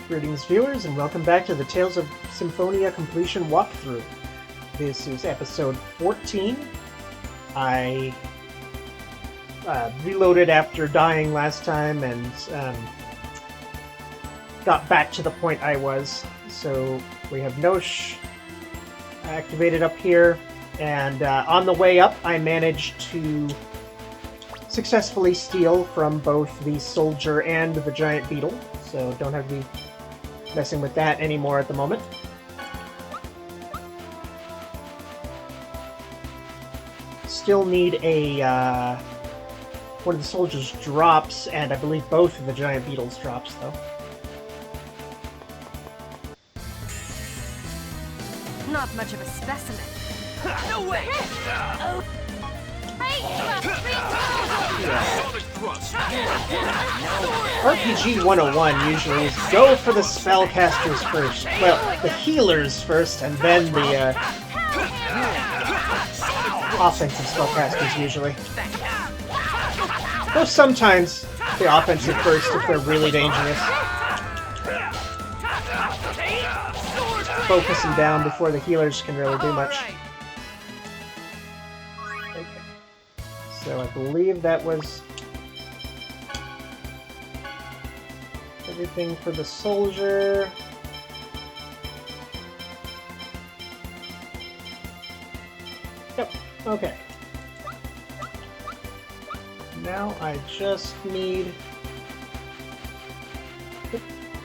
Greetings viewers, and welcome back to the Tales of Symphonia completion walkthrough. This is episode 14. I reloaded after dying last time and got back to the point I was. So we have Nosh activated up here, and on the way up I managed to successfully steal from both the soldier and the giant beetle, so don't have to be messing with that anymore at the moment. Still need a one of the soldiers' drops, and I believe both of the giant beetles' drops, though. Not much of a specimen. No way! RPG 101 usually is go for the spellcasters first. Well, the healers first, and then the offensive spellcasters usually. Though sometimes the offensive first if they're really dangerous. Focus them down before the healers can really do much. Okay. So I believe that was everything for the soldier. Yep, okay. Now I just need...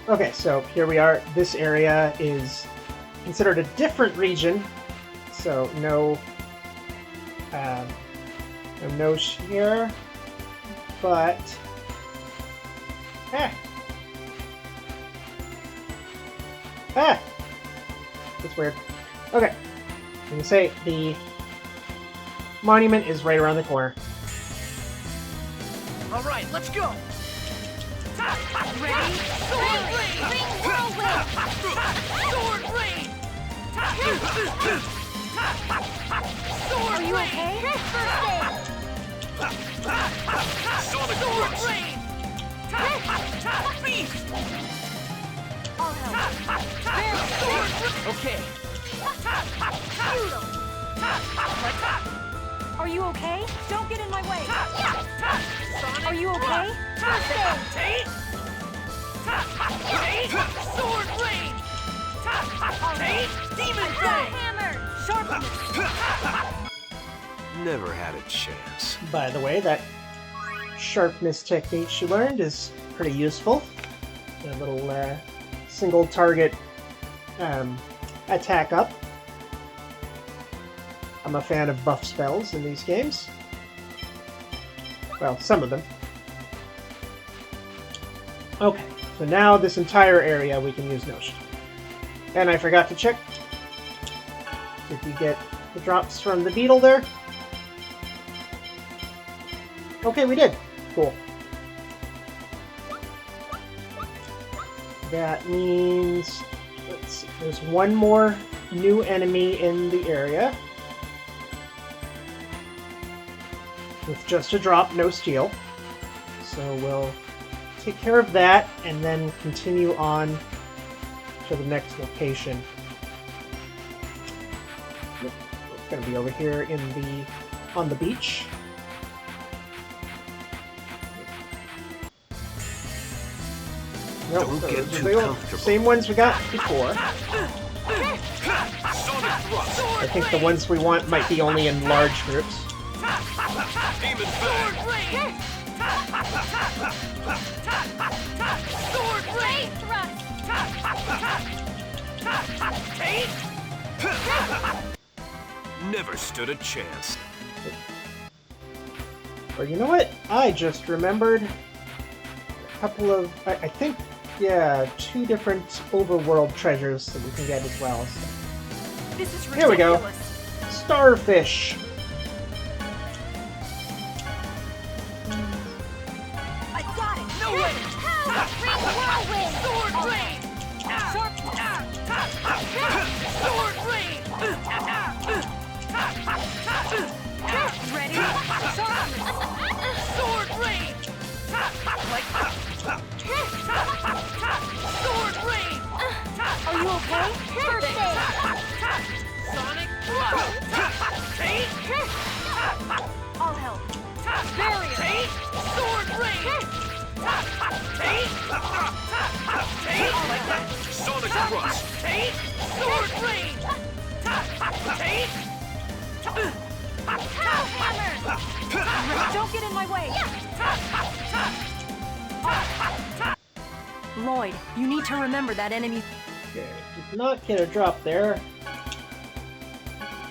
Okay, so here we are. This area is considered a different region, so no Nosh here, but that's weird. Okay, you can say the monument is right around the corner. All right, let's go. Ready? Sword rain! Whirlwind! Sword rain! Are you okay? First aid! Sword rain! Beast! I'll help. Okay. Are you okay? Don't get in my way. Are you okay? First aid! Sword rain! Demon fang! Hammer! Sharpness! Never had a chance. By the way, that sharpness technique she learned is pretty useful. A little single target attack up. I'm a fan of buff spells in these games. Well, some of them. Okay, so now this entire area we can use Nosh. And I forgot to check. Did you get the drops from the beetle there? Okay, we did. Cool. That means, let's see, there's one more new enemy in the area. With just a drop, no steal. So we'll take care of that and then continue on to the next location. It's going to be over here on the beach. Nope, Don't get too the comfortable. same ones we got before. I think the ones we want might be only in large groups. Sword rain! Sword rain! Never stood a chance. Or you know what? I just remembered a couple of, I think, yeah, 2 different overworld treasures that we can get as well. So. This is ridiculous. Here we go. Starfish. I got it. No way! Whirlwind! Sword rain! Sword rain! Ready? Sword rain! Sword rain! okay? First aid! Sonic Take! I'll help. Barrier! Take! Sword Rain! Take! Take! Like that! Sonic Thrust! Take! Sword Rain! Take! Hammer! Don't get in my way! Lloyd, you need to remember that enemy. Okay, did not get a drop there.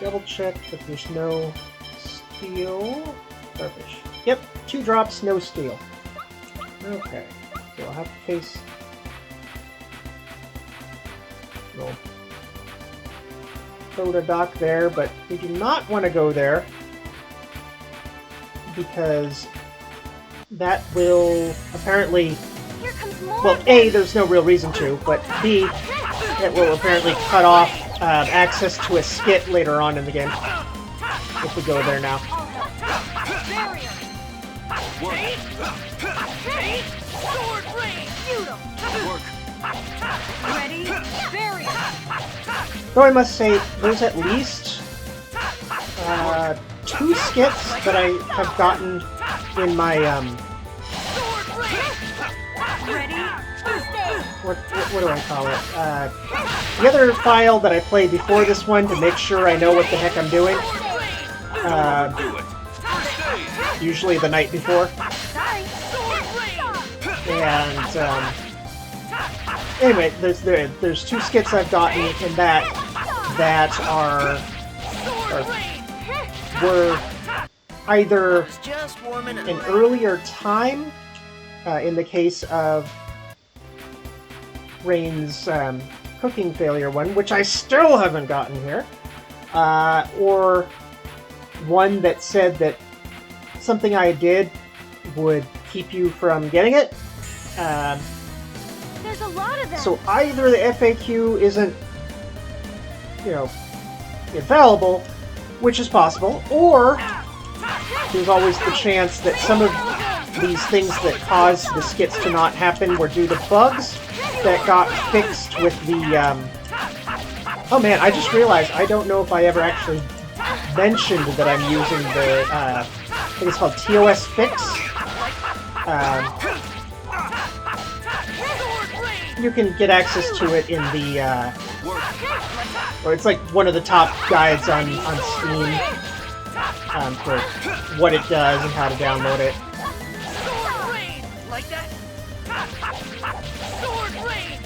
Double check that there's no steel. Starfish. Yep, 2 drops, no steel. Okay, so I'll have to face. Little soda dock there, but we do not want to go there because that will apparently. Here comes more. Well, A, there's no real reason to, but B, it will apparently cut off access to a skit later on in the game. If we go there now. Barrier! Take! Take! Sword Rain! Work! Ready? Barrier! Though I must say, there's at least 2 skits that I have gotten in my, Sword Rain! Ready? First aid! what do I call it? The other file that I played before this one to make sure I know what the heck I'm doing. Do it! First aid! Usually the night before. Sorry! Sword Rain! And, anyway, there's 2 skits I've gotten in that Sword Rain! were either Just warming up. an earlier time, in the case of Rain's cooking failure one, which I still haven't gotten here, or one that said that something I did would keep you from getting it. There's a lot of them! So either the FAQ isn't, infallible, which is possible, or there's always the chance that some of these things that caused the skits to not happen were due to bugs that got fixed with the, Oh man, I just realized I don't know if I ever actually mentioned that I'm using the, I think it's called TOS Fix. You can get access to it in the, or it's like one of the top guides on Steam for what it does and how to download it. Sword Rain! Like that? Sword Rain!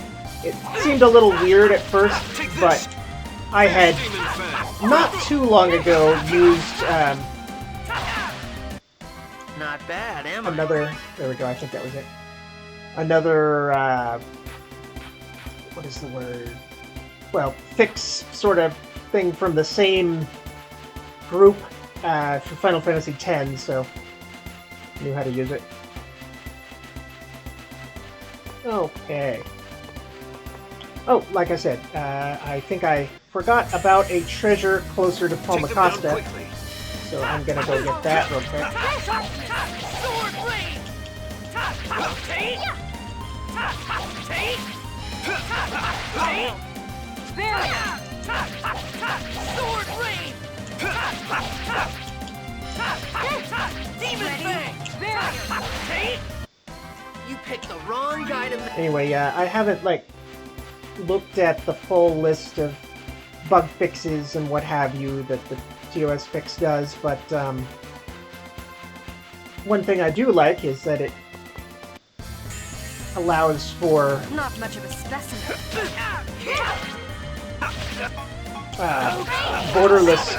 It seemed a little weird at first, but I had Demon Fang! not too long ago used Not bad, am I? another. There we go. I think that was it. Another. What is the word? Well, fix sort of thing from the same group for Final Fantasy X, so knew how to use it. Okay. Oh, like I said, I think I forgot about a treasure closer to Take them down Palmacosta, quickly! so I'm gonna go get that real quick. Sword Rain! Take! Take! Take! Barrier! Sword Rain! Demon Fang! Barrier! Take! You picked the wrong guy to... Anyway, I haven't, looked at the full list of bug fixes and what have you that the TOS Fix does, but, one thing I do like is that it allows for Not much of a specimen. borderless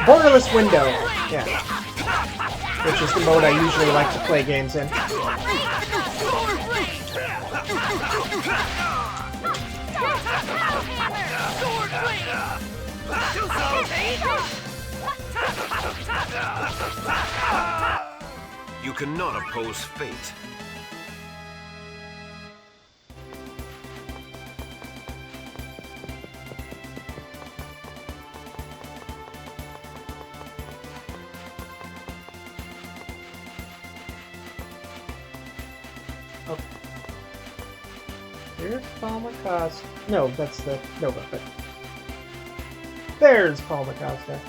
borderless window, yeah, which is the mode I usually like to play games in. You cannot oppose fate. Here's Palmacosta. No, that's the Nova, but there's Palmacosta.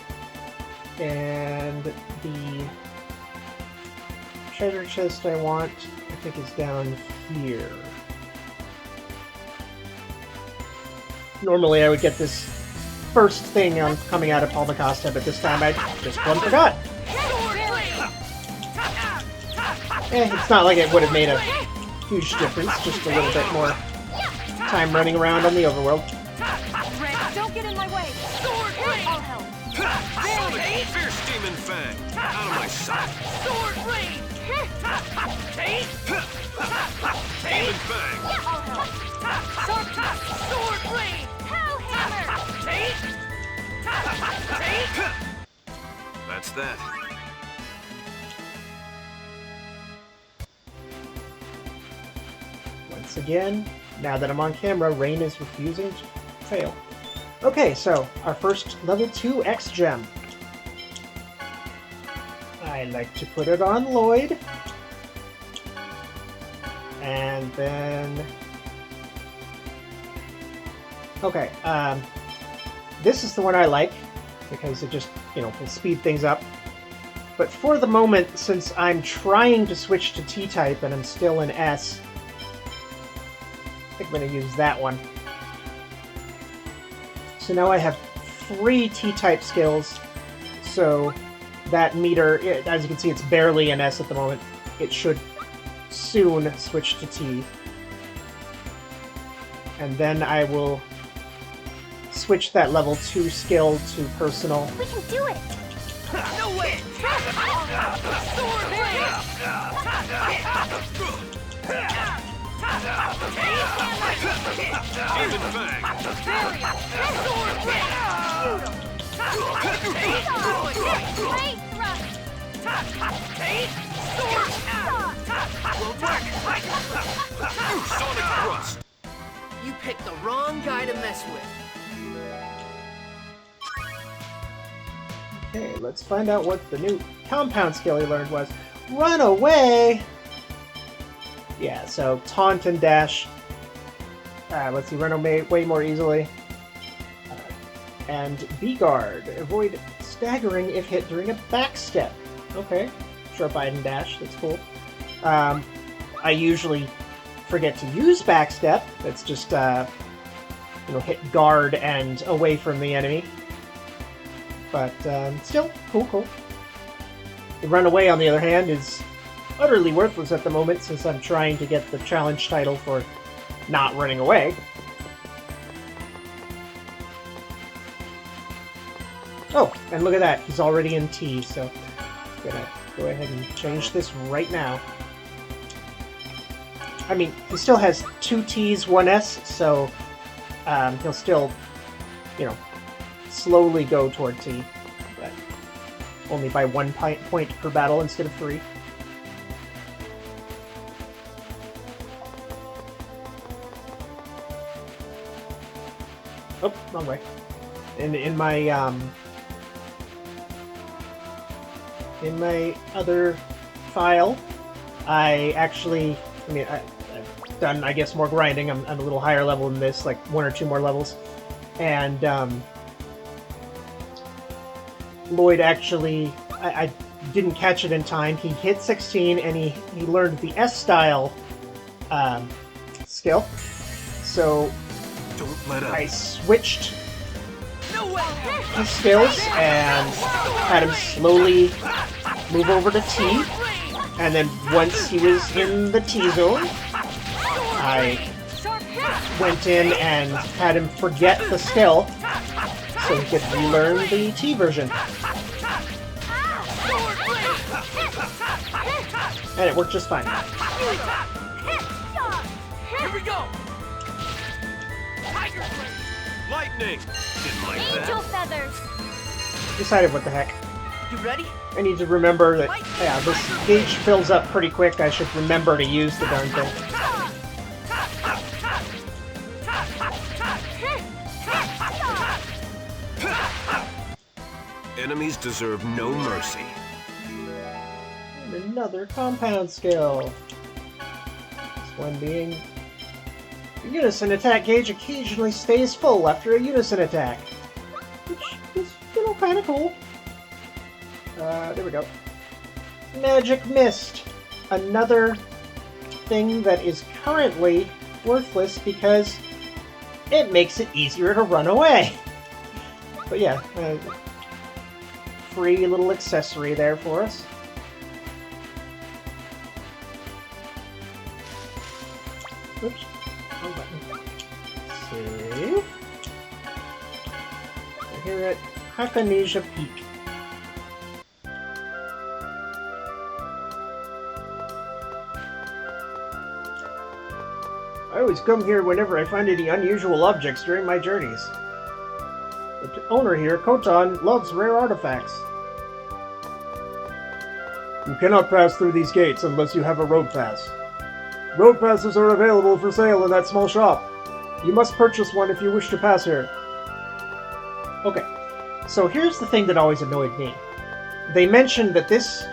And the treasure chest I want, I think, is down here. Normally I would get this first thing on coming out of Palmacosta, but this time I just plumb forgot. It's not like it would have made a huge difference, just a little bit more time running around on the overworld. Don't get in my way. I'll help. Fierce demon fang! Out of my sight! Sword rain! Demon fang! I'll help. Sword rain! Hellhammer! That's that. Once again, now that I'm on camera, Rain is refusing to fail. Okay, so our first level 2 X gem. I like to put it on Lloyd. And then... Okay, this is the one I like, because it just, will speed things up. But for the moment, since I'm trying to switch to T-type and I'm still in S, I think I'm going to use that one. So now I have 3 T-type skills, so that meter, as you can see, it's barely in S at the moment. It should soon switch to T. And then I will switch that level 2 skill to personal. We can do it! No way! Sword rain! Demon fang! Sword rain! Great thrust! Will work! Sonic thrust! You picked the wrong guy to mess with. Okay, let's find out what the new compound skill he learned was. Run away! Yeah, so taunt and dash. Let's see, run away way more easily. And B-guard. Avoid staggering if hit during a backstep. Okay, sharp eye and dash, that's cool. I usually forget to use backstep. That's just, hit guard and away from the enemy. But still, cool. The run away, on the other hand, is utterly worthless at the moment since I'm trying to get the challenge title for not running away. Oh, and look at that, he's already in T, so I'm gonna go ahead and change this right now. I mean, he still has 2 T's, 1 S, so he'll still, slowly go toward T, but only by 1 point per battle instead of 3. Oh, wrong way. In my other file, I've done, I guess, more grinding. I'm a little higher level than this, like 1 or 2 more levels. And Lloyd actually, I didn't catch it in time. He hit 16 and he learned the S-style skill. So Don't let up. I switched his skills and had him slowly move over to T. And then once he was in the T zone, I went in and had him forget the skill so he could relearn the T version. And it worked just fine. Here we go! Tiger Blade! Lightning! Didn't like Angel that. feathers! Decided what the heck. You ready? I need to remember that, yeah, this gauge fills up pretty quick. I should remember to use the darn thing. Enemies deserve no mercy. And another compound skill. This one being The unison attack gauge occasionally stays full after a unison attack. Which is, kind of cool. There we go. Magic Mist. Another thing that is currently worthless because it makes it easier to run away. But yeah, free little accessory there for us. Oops. Wrong button. Save. We're here at Hakanija Peak. I always come here whenever I find any unusual objects during my journeys. The owner here, Kotan, loves rare artifacts. You cannot pass through these gates unless you have a road pass. Road passes are available for sale in that small shop. You must purchase one if you wish to pass here. Okay, so here's the thing that always annoyed me. They mentioned that this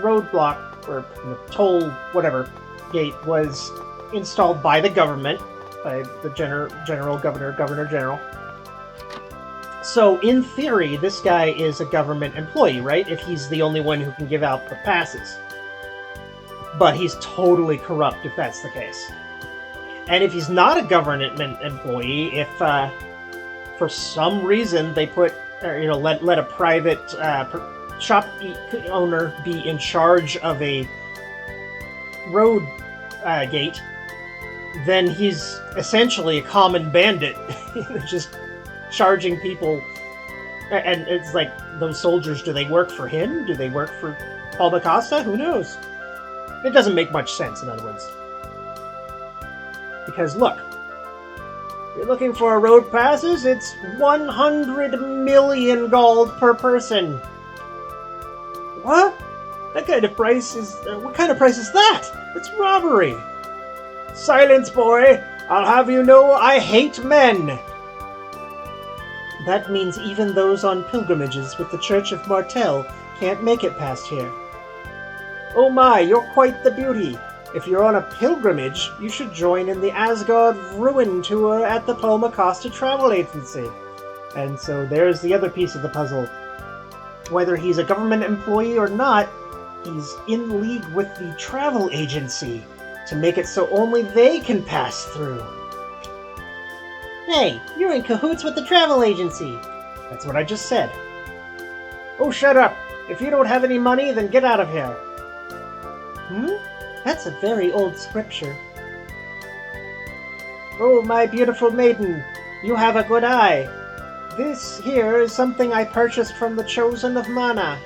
roadblock, or toll, whatever, gate was installed by the government, by the Governor General. So, in theory, this guy is a government employee, right? If he's the only one who can give out the passes. But he's totally corrupt if that's the case. And if he's not a government employee, if for some reason they put, let a private shop owner be in charge of a road gate, then he's essentially a common bandit, just charging people. And it's like, those soldiers, do they work for him? Do they work for Palmacosta? Who knows? It doesn't make much sense, in other words. Because look, if you're looking for road passes, it's 100 million gold per person. What? That kind of price is... what kind of price is that? It's robbery. Silence, boy! I'll have you know I hate men! That means even those on pilgrimages with the Church of Martel can't make it past here. Oh my, you're quite the beauty. If you're on a pilgrimage, you should join in the Asgard Ruin Tour at the Palmacosta Travel Agency. And so there's the other piece of the puzzle. Whether he's a government employee or not, he's in league with the travel agency to make it so only they can pass through. Hey, you're in cahoots with the travel agency. That's what I just said. Oh, shut up. If you don't have any money, then get out of here. That's a very old scripture. Oh, my beautiful maiden, you have a good eye. This here is something I purchased from the Chosen of Mana.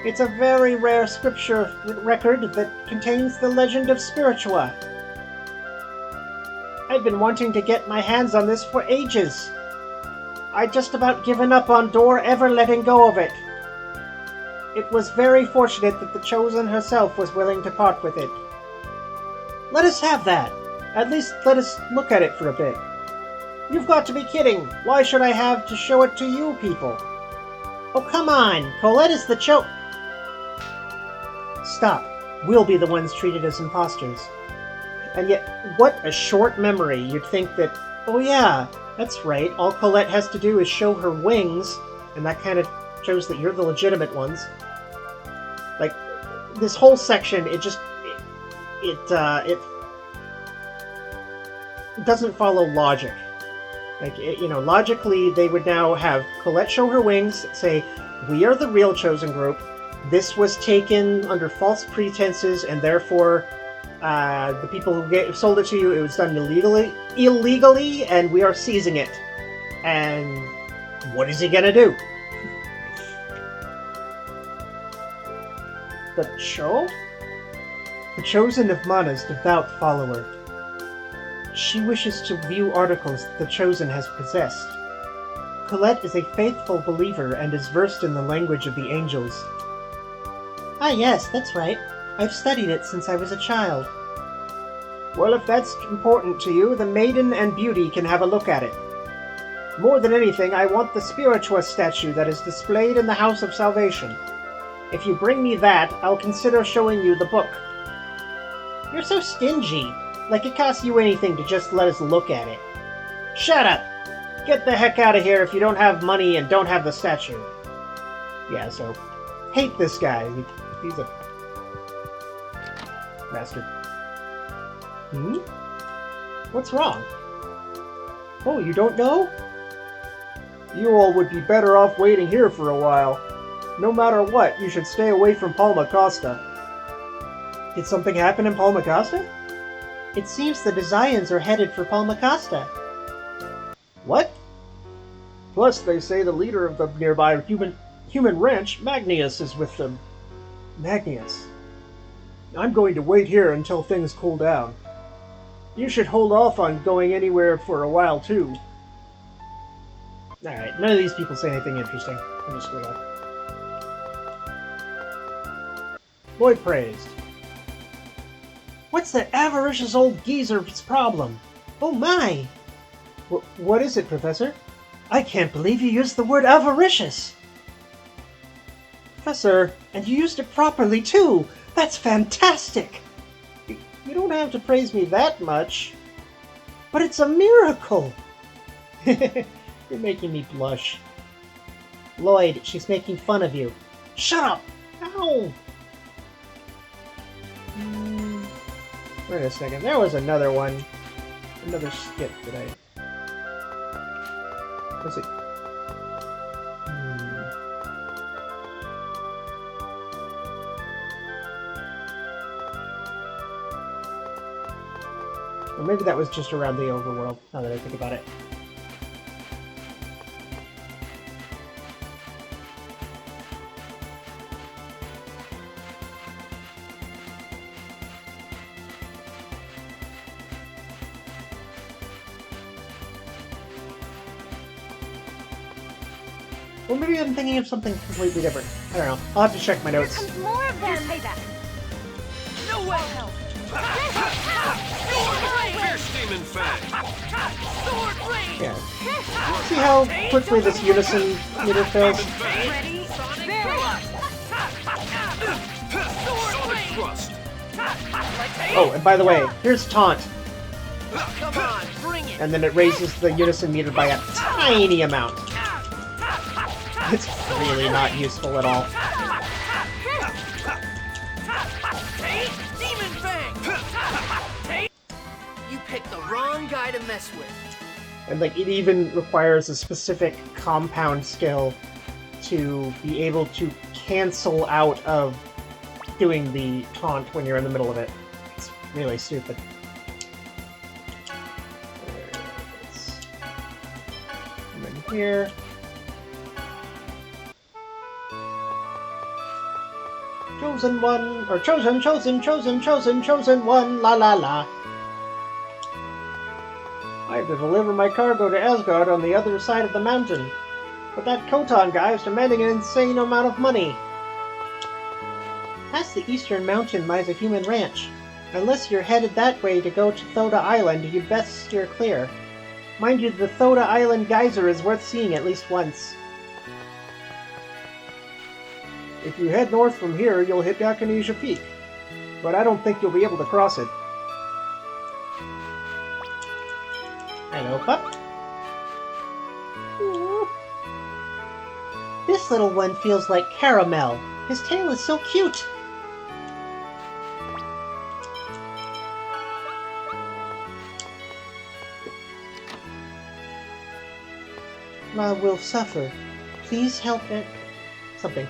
It's a very rare scripture record that contains the legend of Spiritua. I've been wanting to get my hands on this for ages. I'd just about given up on Dor ever letting go of it. It was very fortunate that the Chosen herself was willing to part with it. Let us have that. At least let us look at it for a bit. You've got to be kidding. Why should I have to show it to you people? Oh, come on. Colette is the Stop. We'll be the ones treated as imposters. And yet, what a short memory. You'd think that, oh yeah, that's right. All Colette has to do is show her wings, and that kind of shows that you're the legitimate ones. Like, this whole section, it doesn't follow logic. Like, logically, they would now have Colette show her wings, say, we are the real chosen group, this was taken under false pretenses, and therefore, the people who sold it to you, it was done illegally, and we are seizing it. And what is he gonna do? The Chosen of Mana's devout follower. She wishes to view articles that the Chosen has possessed. Colette is a faithful believer and is versed in the language of the angels. Ah yes, that's right. I've studied it since I was a child. Well, if that's important to you, the Maiden and Beauty can have a look at it. More than anything, I want the Spiritua statue that is displayed in the House of Salvation. If you bring me that, I'll consider showing you the book. You're so stingy. Like it costs you anything to just let us look at it. Shut up! Get the heck out of here if you don't have money and don't have the statue. Yeah, so... hate this guy. He's a... bastard. Hmm? What's wrong? Oh, you don't know? You all would be better off waiting here for a while. No matter what, you should stay away from Palmacosta. Did something happen in Palmacosta? It seems the Desians are headed for Palmacosta. What? Plus, they say the leader of the nearby human ranch, Magnius, is with them. Magnius? I'm going to wait here until things cool down. You should hold off on going anywhere for a while, too. Alright, none of these people say anything interesting. I'm just going to... Lloyd praised. What's that avaricious old geezer's problem? Oh my! What is it, Professor? I can't believe you used the word avaricious! Professor, and you used it properly too! That's fantastic! You don't have to praise me that much. But it's a miracle! You're making me blush. Lloyd, she's making fun of you. Shut up! Ow! Wait a second, there was another one. Another skit that I... Was it... Or maybe that was just around the Overworld, now that I think about it. Or maybe I'm thinking of something completely different. I don't know. I'll have to check my notes. Here comes more of them. Payback. No way! Fierce demon fang! Sword blade! Yeah. See how quickly this unison meter fills? Ready? Very. Sonic thrust! Oh, and by the way, here's Taunt. Come on, bring it! And then it raises the unison meter by a tiny amount. It's really not useful at all. Demon fang! You picked the wrong guy to mess with. And like it even requires a specific compound skill to be able to cancel out of doing the taunt when you're in the middle of it. It's really stupid. Come in here. Chosen one, or chosen one, la la la. I have to deliver my cargo to Asgard on the other side of the mountain. But that Khotan guy is demanding an insane amount of money. Past the eastern mountain lies a human ranch. Unless you're headed that way to go to Thoda Island, you'd best steer clear. Mind you, the Thoda Island geyser is worth seeing at least once. If you head north from here, you'll hit Yakunisha Peak. But I don't think you'll be able to cross it. Hello, pup. Ooh. This little one feels like caramel. His tail is so cute. Ma will suffer. Please help it. Something.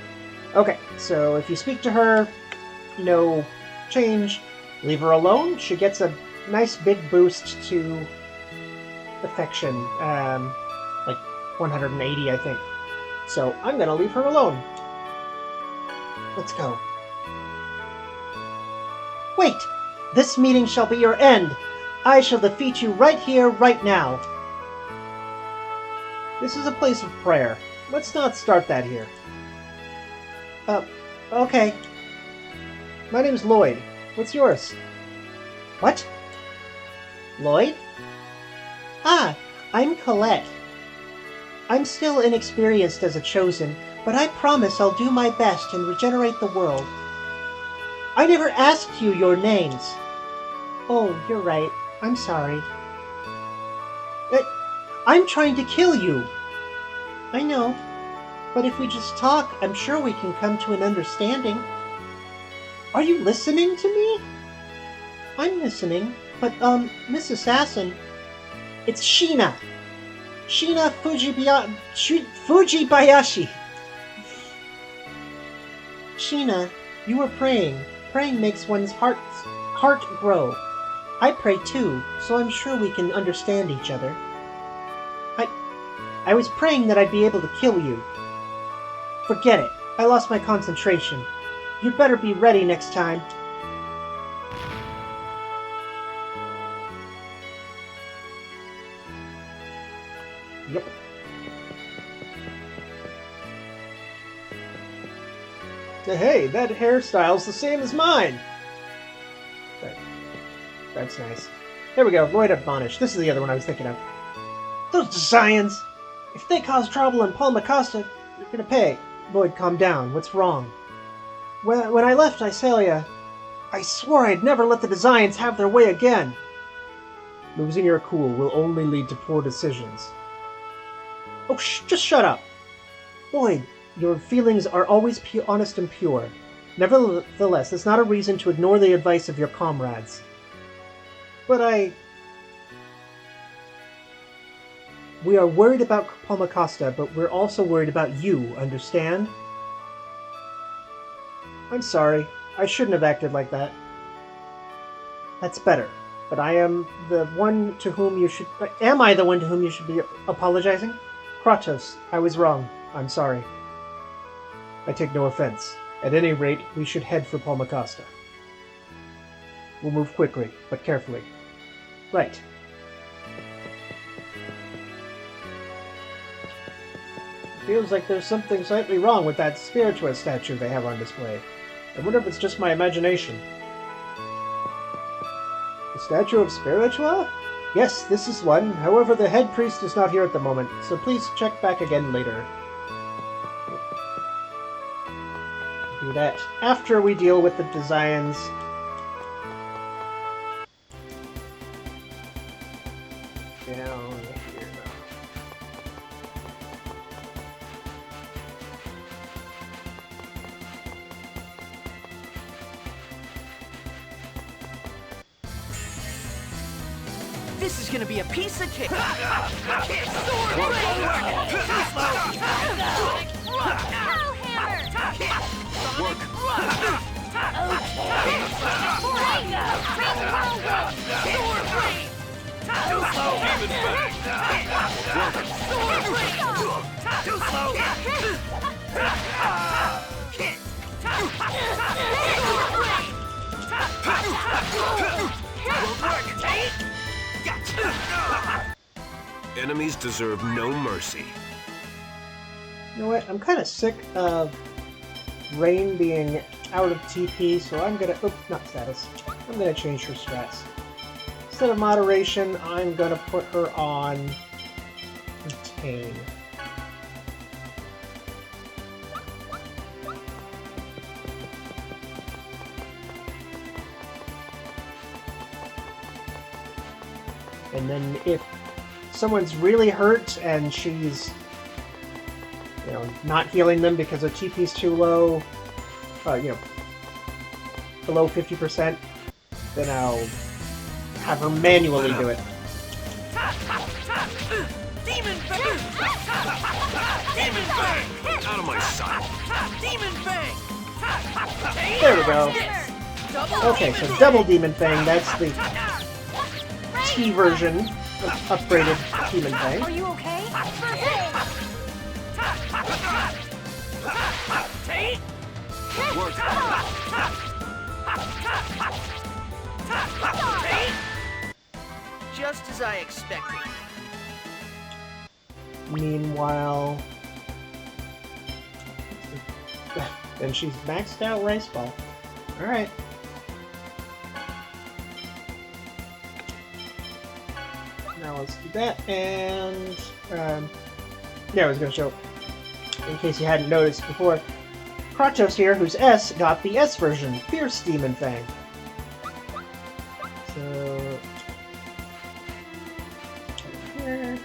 Okay, so if you speak to her, no change. Leave her alone. She gets a nice big boost to affection. Like 180, I think. So I'm gonna leave her alone. Let's go. Wait! This meeting shall be your end. I shall defeat you right here, right now. This is a place of prayer. Let's not start that here. Okay. My name's Lloyd. What's yours? What? Lloyd? Ah, I'm Colette. I'm still inexperienced as a Chosen, but I promise I'll do my best and regenerate the world. I never asked you your names. Oh, you're right. I'm sorry. I'm trying to kill you! I know. But if we just talk, I'm sure we can come to an understanding. Are you listening to me? I'm listening. But, Miss Assassin... It's Sheena! Sheena Fujibayashi! Sheena, you were praying. Praying makes one's heart grow. I pray too, so I'm sure we can understand each other. I was praying that I'd be able to kill you. Forget it. I lost my concentration. You'd better be ready next time. Yep. Hey, that hairstyle's the same as mine! That's nice. There we go, Lloyd Admonished. This is the other one I was thinking of. Those designs! If they cause trouble in Palmacosta, you're gonna pay. Lloyd, calm down. What's wrong? When I left Iselia, I swore I'd never let the designs have their way again. Losing your cool will only lead to poor decisions. Oh, just shut up. Lloyd, your feelings are always honest and pure. Nevertheless, it's not a reason to ignore the advice of your comrades. But we are worried about Palmacosta, but we're also worried about you, understand? I'm sorry. I shouldn't have acted like that. That's better. But I am the one to whom you should... Am I the one to whom you should be apologizing? Kratos, I was wrong. I'm sorry. I take no offense. At any rate, we should head for Palmacosta. We'll move quickly, but carefully. Right. Feels like there's something slightly wrong with that Spiritua statue they have on display. I wonder if it's just my imagination. The statue of Spiritua? Yes, this is one. However, the head priest is not here at the moment, so please check back again later. Do that after we deal with the designs. Down here now. This is gonna be a piece of cake. Enemies deserve no mercy. You know what? I'm kind of sick of Rain being out of TP, so I'm gonna... Oops, not status. I'm gonna change her strats. Instead of moderation, I'm gonna put her on Retain. And then if someone's really hurt and she's, you know, not healing them because her TP's too low, you know, below 50%, then I'll have her manually do it. Demon Fang! Demon Fang! Out of my sight. Demon Fang! There we go. Okay, so double Demon Fang, that's the T version of upgraded Demon Fang. Are you okay? Just as I expected. Meanwhile... And she's maxed out Rice Ball. Alright. Now let's do that, and... yeah, I was going to show, in case you hadn't noticed before, Kratos here, who's S, got the S version, Fierce Demon Fang. So... here.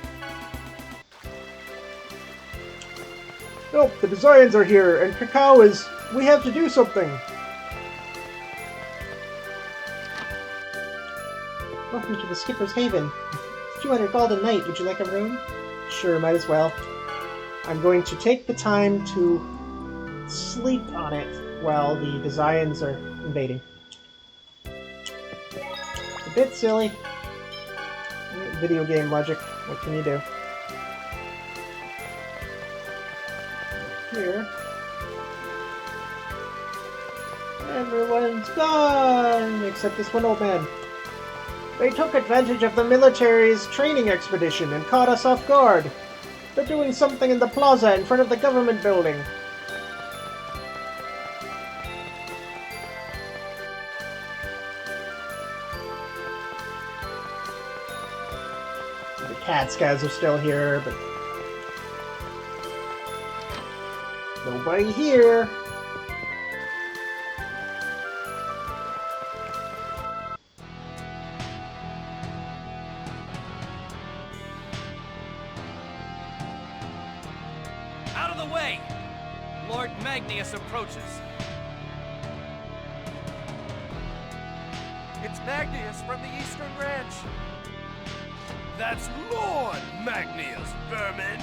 Nope, the designs are here, and Cacao is... We have to do something! Welcome to the Skipper's Haven. 200 gold a night. Would you like a room? Sure, might as well. I'm going to take the time to sleep on it while the designs are invading. A bit silly. Video game logic. What can you do? Here. Everyone's gone! Except this one old man. They took advantage of the military's training expedition and caught us off guard. They're doing something in the plaza in front of the government building. The cat scouts are still here, but... nobody here. Out of the way! Lord Magnius approaches. It's Magnius from the Eastern Ranch. That's Lord Magnius, vermin!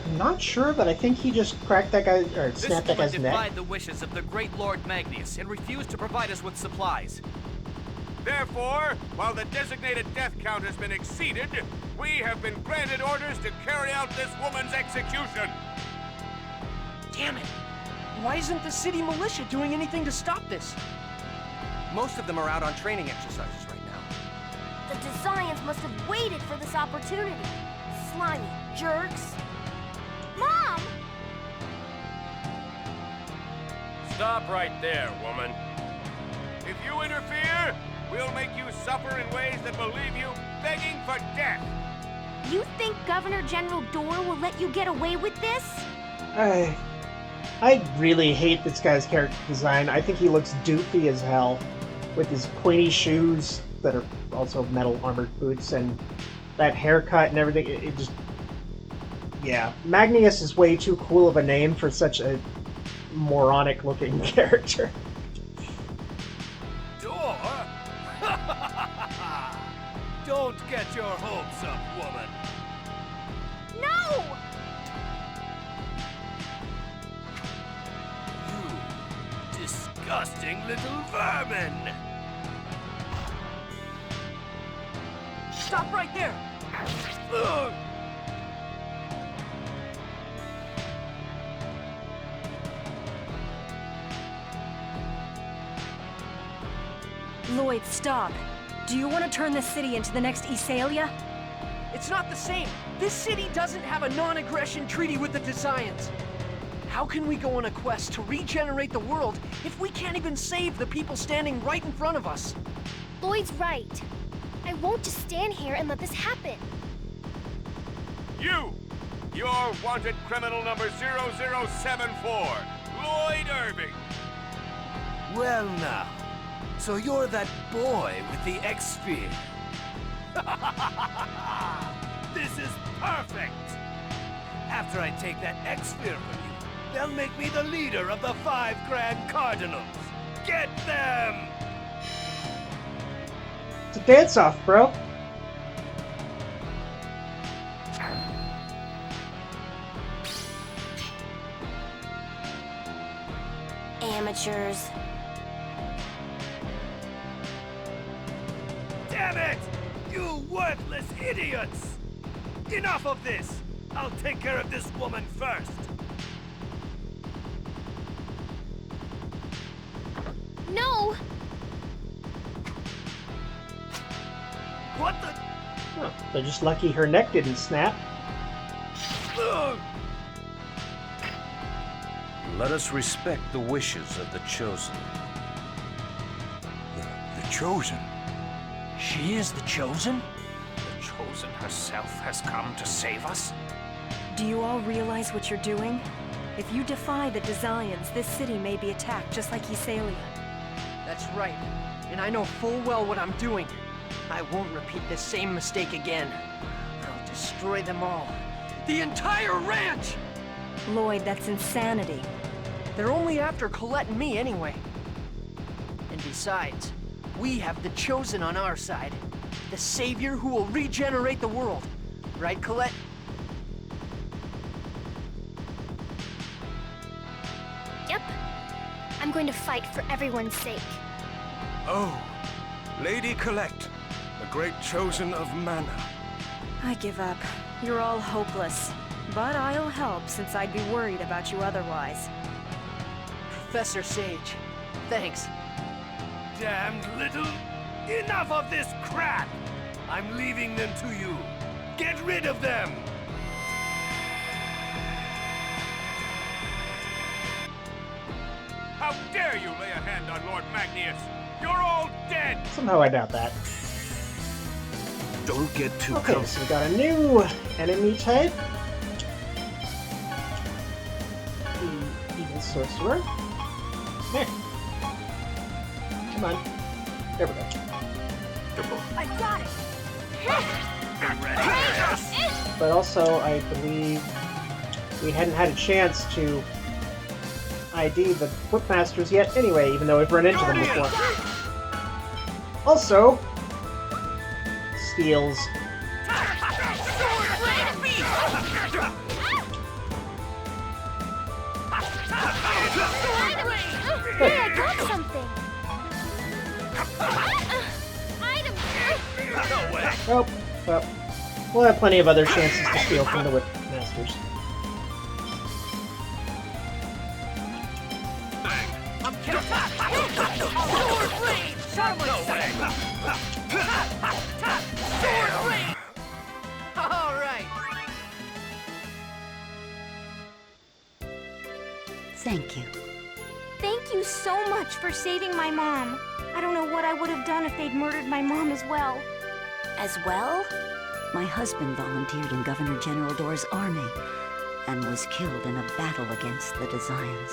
I'm not sure, but I think he just cracked that guy, or This snapped that woman guy's neck. defied the wishes of the great Lord Magnius and refused to provide us with supplies. Therefore, while the designated death count has been exceeded, we have been granted orders to carry out this woman's execution. Damn it! Why isn't the city militia doing anything to stop this? Most of them are out on training exercises right now. The Dezions must have waited for this opportunity. Slimy jerks. Mom! Stop right there, woman. If you interfere, we'll make you suffer in ways that will leave you begging for death. You think Governor General Dorr will let you get away with this? I really hate this guy's character design. I think he looks doofy as hell with his pointy shoes that are also metal armored boots and that haircut and everything. It just... yeah. Magnius is way too cool of a name for such a moronic looking character. Door? Don't get your hopes up, woman. No! You disgusting little vermin! Stop right there! Ugh. Lloyd, stop. Do you want to turn this city into the next Isalia? It's not the same. This city doesn't have a non-aggression treaty with the Dezions. How can we go on a quest to regenerate the world if we can't even save the people standing right in front of us? Lloyd's right. I won't just stand here and let this happen. You're wanted criminal number 0074, Lloyd Irving. Well now, so you're that boy with the X-Spear. This is perfect! After I take that X-Spear from you, they'll make me the leader of the 5 Grand Cardinals. Get them! It's a dance-off, bro. Amateurs. Damn it! You worthless idiots! Enough of this! I'll take care of this woman first! No! What the? Oh, they're just lucky her neck didn't snap. Ugh. Let us respect the wishes of the Chosen. The Chosen? She is the Chosen? The Chosen herself has come to save us? Do you all realize what you're doing? If you defy the Desians, this city may be attacked just like Ysalia. That's right. And I know full well what I'm doing. I won't repeat the same mistake again. I'll destroy them all. The entire ranch! Lloyd, that's insanity. They're only after Colette and me anyway. And besides, we have the Chosen on our side. The Savior who will regenerate the world. Right, Colette? Yep. I'm going to fight for everyone's sake. Oh, Lady Colette, the great Chosen of Mana. I give up. You're all hopeless. But I'll help, since I'd be worried about you otherwise. Professor Sage, thanks. Damned little... Enough of this crap! I'm leaving them to you. Get rid of them! How dare you lay a hand on Lord Magnius? You're all dead! Somehow I doubt that. Don't get too Okay, comfortable. so we got a new enemy type. The Evil Sorcerer. There. Come on. There we go. I got it! But also, I believe we hadn't had a chance to ID the Whipmasters yet anyway, even though we've run into them before. Also, steals. Hey, I got something! Item! Oh, well, we'll have plenty of other chances to steal from the Whipmasters. I'm counting. Sword blade! Sword blade! All right. Thank you. Thank you so much for saving my mom. I don't know what I would have done if they'd murdered my mom as well. As well? My husband volunteered in Governor General Dor's army and was killed in a battle against the Desians.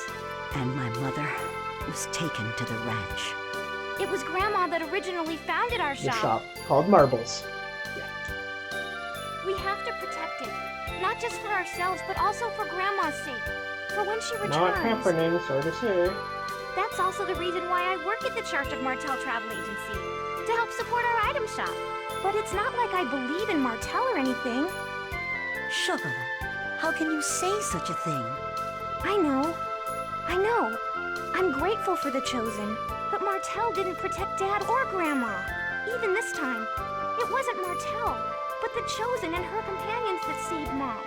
And my mother was taken to the ranch. It was Grandma that originally founded our The shop called Marbles. We have to protect it. Not just for ourselves, but also for Grandma's sake. For when she returns. Not happening, so to say. That's also the reason why I work at the Church of Martel Travel Agency. To help support our item shop. But it's not like I believe in Martel or anything. Sugar, how can you say such a thing? I know. I'm grateful for the Chosen. But Martel didn't protect Dad or Grandma. Even this time. It wasn't Martel, but the Chosen and her companions that saved Mom.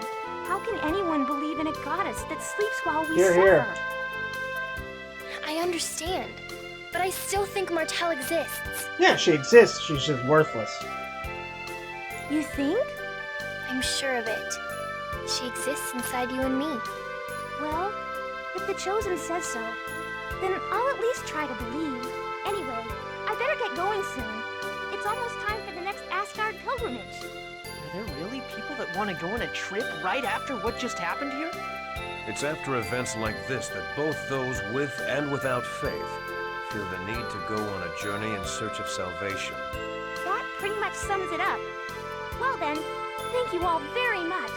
How can anyone believe in a goddess that sleeps while we suffer? Here. I understand, but I still think Martel exists. Yeah, she exists. She's just worthless. You think? I'm sure of it. She exists inside you and me. Well, if the Chosen says so, then I'll at least try to believe. Anyway, I better get going soon. It's almost time for the next Asgard pilgrimage. Are there really people that want to go on a trip right after what just happened here? It's after events like this that both those with and without faith feel the need to go on a journey in search of salvation. That pretty much sums it up. Well then, thank you all very much.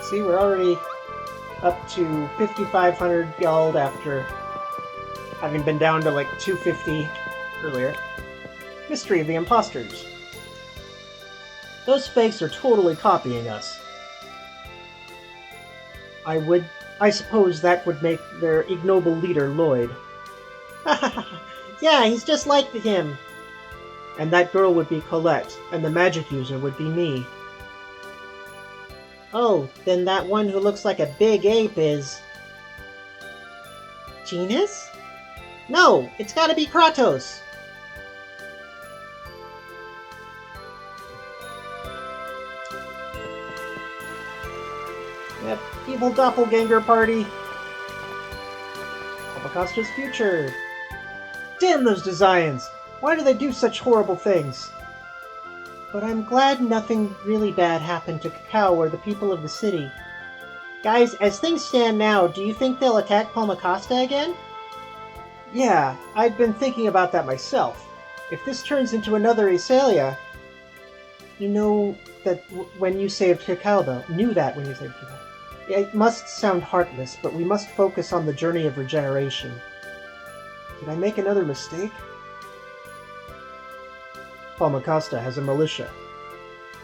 See, we're already up to 5,500 gold after having been down to like 250 earlier. Mystery of the Imposters. Those fakes are totally copying us. I suppose that would make their ignoble leader Lloyd. Yeah, he's just like him. And that girl would be Colette, and the magic user would be me. Oh, then that one who looks like a big ape is... Genus? No, it's gotta be Kratos! Yep, evil doppelganger party. Palmacosta's future. Damn those designs! Why do they do such horrible things? But I'm glad nothing really bad happened to Cacao or the people of the city. Guys, as things stand now, do you think they'll attack Palmacosta again? Yeah, I've been thinking about that myself. If this turns into another Isalia... You know that when you saved Cacao, though. Knew that when you saved Cacao. It must sound heartless, but we must focus on the journey of regeneration. Did I make another mistake? Palmacosta has a militia.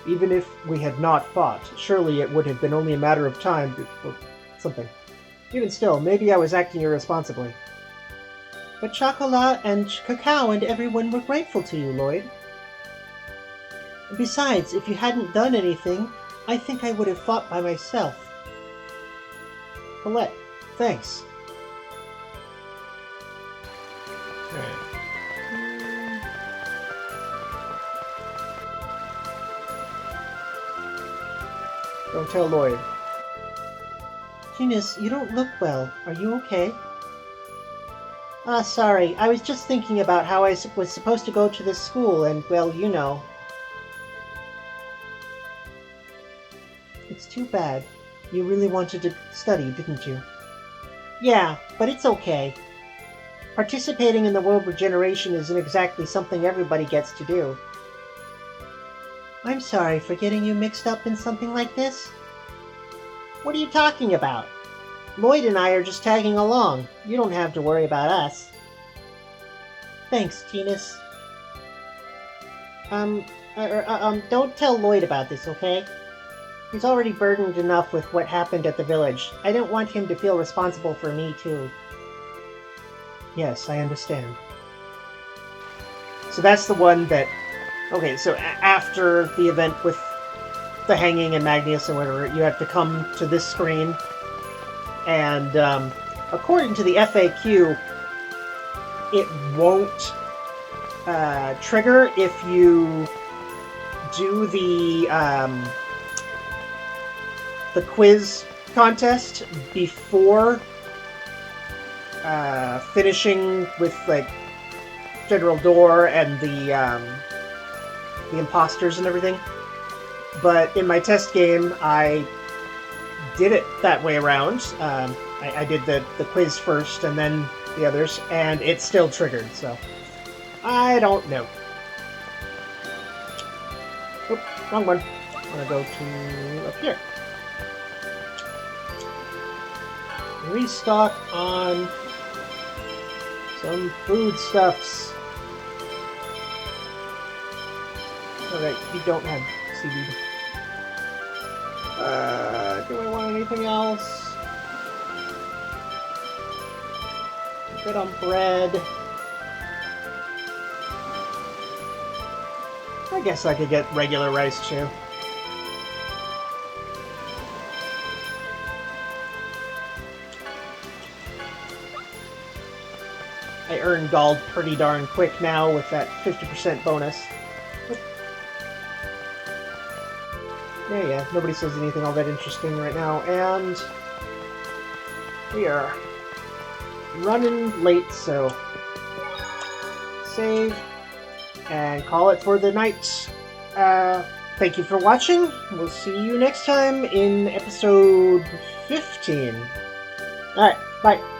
Even if we had not fought, surely it would have been only a matter of time before something. Even still, maybe I was acting irresponsibly. But Chocolat and Cacao and everyone were grateful to you, Lloyd. Besides, if you hadn't done anything, I think I would have fought by myself. Colette, thanks. Don't tell Lloyd. Genus, you don't look well. Are you okay? Sorry. I was just thinking about how I was supposed to go to this school and, well, you know. It's too bad. You really wanted to study, didn't you? Yeah, but it's okay. Participating in the world regeneration isn't exactly something everybody gets to do. I'm sorry for getting you mixed up in something like this. What are you talking about? Lloyd and I are just tagging along. You don't have to worry about us. Thanks, Genus. Don't tell Lloyd about this, okay? He's already burdened enough with what happened at the village. I don't want him to feel responsible for me, too. Yes, I understand. So that's the one that... Okay, so after the event with the hanging and Magnus and whatever, you have to come to this screen. And according to the FAQ, it won't trigger if you do the quiz contest before finishing with like General Door and the imposters and everything. But in my test game, I did it that way around. I did the quiz first and then the others, and it still triggered, so I don't know. Oop, wrong one. I'm gonna go to up here. Restock on some foodstuffs. Alright, you don't have seaweed. Do I want anything else? A bit on bread. I guess I could get regular rice too. I earn gold pretty darn quick now with that 50% bonus. Yeah, nobody says anything all that interesting right now, and we are running late, so save and call it for the night. Thank you for watching. We'll see you next time in episode 15. Alright, bye.